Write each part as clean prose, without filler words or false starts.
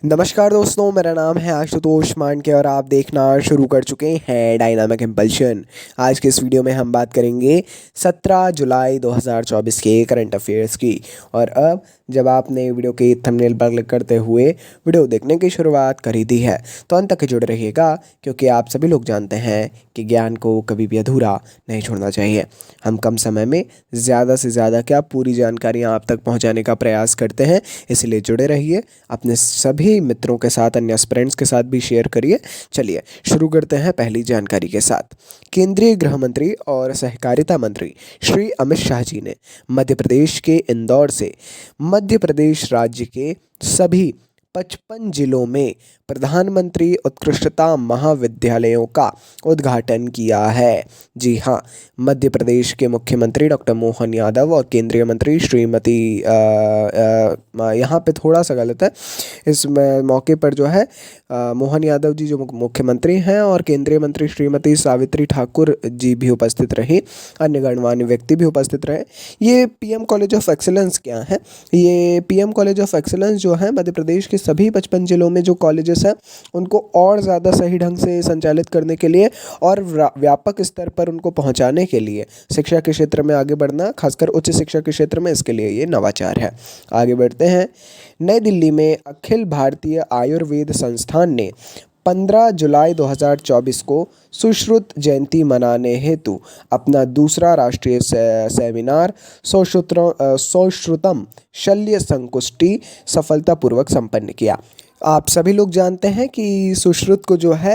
नमस्कार दोस्तों, मेरा नाम है आशुतोष मानके और आप देखना शुरू कर चुके हैं डायनामिक इम्पल्शन। आज के इस वीडियो में हम बात करेंगे 17 जुलाई 2024 के करंट अफेयर्स की। और अब जब आपने वीडियो के थंबनेल पर क्लिक करते हुए वीडियो देखने की शुरुआत करी दी है तो अंत तक जुड़े रहिएगा, क्योंकि आप सभी लोग जानते हैं कि ज्ञान को कभी भी अधूरा नहीं छोड़ना चाहिए। हम कम समय में ज़्यादा से ज़्यादा क्या पूरी जानकारियाँ आप तक पहुँचाने का प्रयास करते हैं, इसलिए जुड़े रहिए। अपने सभी मित्रों के साथ, अन्य फ्रेंड्स के साथ भी शेयर करिए। चलिए शुरू करते हैं पहली जानकारी के साथ। केंद्रीय गृह मंत्री और सहकारिता मंत्री श्री अमित शाह जी ने मध्य प्रदेश के इंदौर से मध्य प्रदेश राज्य के सभी 55 जिलों में प्रधानमंत्री उत्कृष्टता महाविद्यालयों का उद्घाटन किया है। जी हाँ, मध्य प्रदेश के मुख्यमंत्री डॉक्टर मोहन यादव और केंद्रीय मंत्री श्रीमती यहाँ पे थोड़ा सा गलत है, इस मौके पर जो है मोहन यादव जी जो मुख्यमंत्री हैं और केंद्रीय मंत्री श्रीमती सावित्री ठाकुर जी भी उपस्थित रहीं, अन्य गणमान्य व्यक्ति भी उपस्थित रहे। ये पीएम कॉलेज ऑफ एक्सीलेंस क्या है? ये पीएम कॉलेज ऑफ एक्सीलेंस जो है मध्य प्रदेश के सभी 55 जिलों में जो कॉलेजेस हैं उनको और ज़्यादा सही ढंग से संचालित करने के लिए और व्यापक स्तर पर उनको पहुंचाने के लिए, शिक्षा के क्षेत्र में आगे बढ़ना, खासकर उच्च शिक्षा के क्षेत्र में, इसके लिए ये नवाचार है। आगे बढ़ते हैं। नई दिल्ली में अखिल भारतीय आयुर्वेद संस्थान ने 15 जुलाई 2024 को सुश्रुत जयंती मनाने हेतु अपना दूसरा राष्ट्रीय सेमिनार सौश्रुतम शल्य संकुष्टि सफलतापूर्वक संपन्न किया। आप सभी लोग जानते हैं कि सुश्रुत को जो है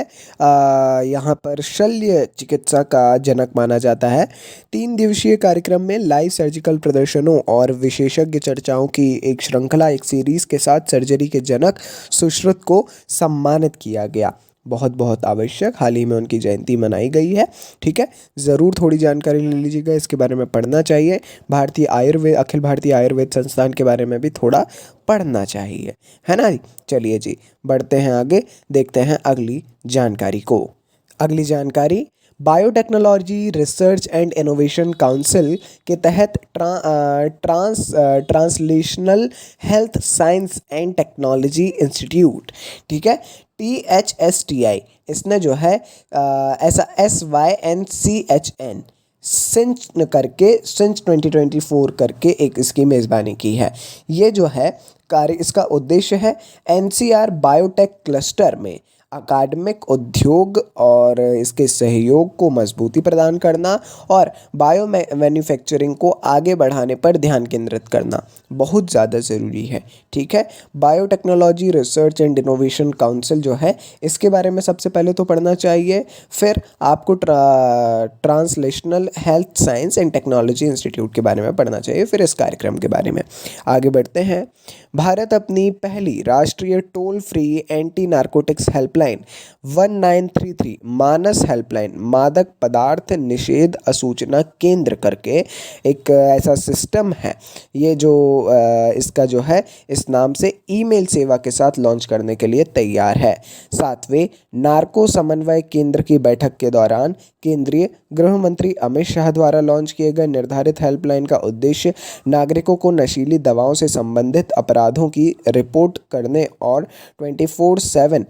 यहाँ पर शल्य चिकित्सा का जनक माना जाता है। 3 दिवसीय कार्यक्रम में लाइव सर्जिकल प्रदर्शनों और विशेषज्ञ चर्चाओं की एक श्रृंखला, एक सीरीज़ के साथ सर्जरी के जनक सुश्रुत को सम्मानित किया गया। बहुत बहुत आवश्यक, हाल ही में उनकी जयंती मनाई गई है। ठीक है, ज़रूर थोड़ी जानकारी ले लीजिएगा, इसके बारे में पढ़ना चाहिए। अखिल भारतीय आयुर्वेद संस्थान के बारे में भी थोड़ा पढ़ना चाहिए, है ना। चलिए जी, बढ़ते हैं आगे, देखते हैं अगली जानकारी को। अगली जानकारी, biotechnology research and innovation council के तहत translational health science and technology institute, ठीक है, THSTI, इसने जो है ऐसा SYNCHN सिंच 2024 करके एक इसकी मेज़बानी की है। ये जो है कार्य, इसका उद्देश्य है NCR बायोटेक क्लस्टर में अकादमिक, उद्योग और इसके सहयोग को मजबूती प्रदान करना और बायो मैन्युफैक्चरिंग को आगे बढ़ाने पर ध्यान केंद्रित करना बहुत ज़्यादा ज़रूरी है। ठीक है, biotechnology research and innovation council जो है, इसके बारे में सबसे पहले तो पढ़ना चाहिए, फिर आपको translational health science and technology institute के बारे में पढ़ना चाहिए, फिर इस कार्यक्रम के बारे में। आगे बढ़ते हैं। भारत अपनी पहली राष्ट्रीय toll free anti narcotics helpline 1933 मानस हेल्पलाइन, मादक पदार्थ निषेध असूचना केंद्र करके एक ऐसा सिस्टम है, ये जो इसका जो है इस नाम से ईमेल सेवा के साथ लॉन्च करने के लिए तैयार है। 7वें नार्को समन्वय केंद्र की बैठक के दौरान केंद्रीय गृह मंत्री अमित शाह द्वारा लॉन्च किए गए निर्धारित हेल्पलाइन का उद्देश्य नागरिकों को नशीली दवाओं से संबंधित अपराधों की रिपोर्ट करने और 24/7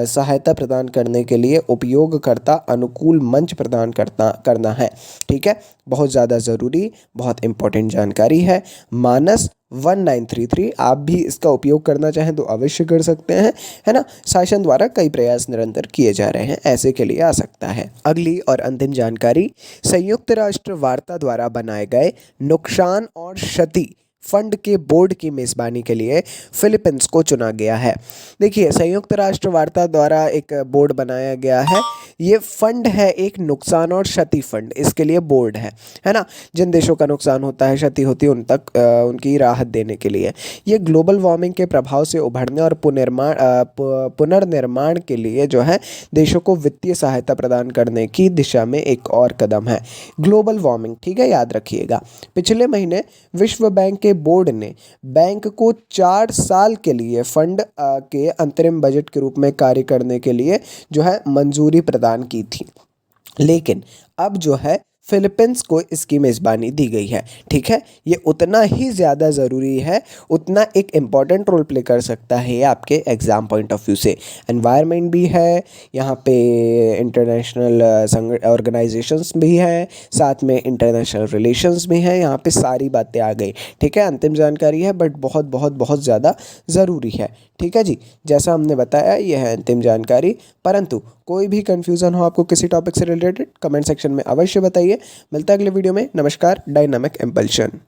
सहायता प्रदान करने के लिए उपयोगकर्ता अनुकूल मंच प्रदान करना है। ठीक है, बहुत ज़्यादा ज़रूरी, बहुत इम्पोर्टेंट जानकारी है। मानस 1933, आप भी इसका उपयोग करना चाहें तो अवश्य कर सकते हैं, है ना। शासन द्वारा कई प्रयास निरंतर किए जा रहे हैं, ऐसे के लिए आ सकता है। अगली और अंतिम जानकारी, संयुक्त राष्ट्र वार्ता द्वारा बनाए गए नुकसान और क्षति फंड के बोर्ड की मेज़बानी के लिए फिलीपींस को चुना गया है। देखिए, संयुक्त राष्ट्र वार्ता द्वारा एक बोर्ड बनाया गया है। ये फंड है एक नुकसान और क्षति फंड, इसके लिए बोर्ड है ना। जिन देशों का नुकसान होता है, क्षति होती है, उन तक उनकी राहत देने के लिए। ये ग्लोबल वार्मिंग के प्रभाव से उभरने और पुनर्निर्माण के लिए जो है देशों को वित्तीय सहायता प्रदान करने की दिशा में एक और कदम है। ग्लोबल वार्मिंग, ठीक है, याद रखिएगा। पिछले महीने विश्व बैंक के बोर्ड ने बैंक को 4 साल के लिए फंड के अंतरिम बजट के रूप में कार्य करने के लिए जो है मंजूरी प्रदान की थी। लेकिन अब जो है फिलीपींस को इसकी मेज़बानी दी गई है। ठीक है, ये उतना ही ज़्यादा ज़रूरी है, उतना एक इम्पॉर्टेंट रोल प्ले कर सकता है आपके एग्ज़ाम पॉइंट ऑफ व्यू से। एनवायरनमेंट भी है यहाँ पे, इंटरनेशनल ऑर्गेनाइजेशंस भी हैं, साथ में इंटरनेशनल रिलेशंस भी हैं, यहाँ पे सारी बातें आ गई। ठीक है, अंतिम जानकारी है बट बहुत बहुत बहुत ज़्यादा ज़रूरी है। ठीक है जी, जैसा हमने बताया ये है अंतिम जानकारी, परंतु कोई भी कन्फ्यूज़न हो आपको किसी टॉपिक से रिलेटेड, कमेंट सेक्शन में अवश्य बताइए। मिलता है अगले वीडियो में। नमस्कार। Dynamic impulsion.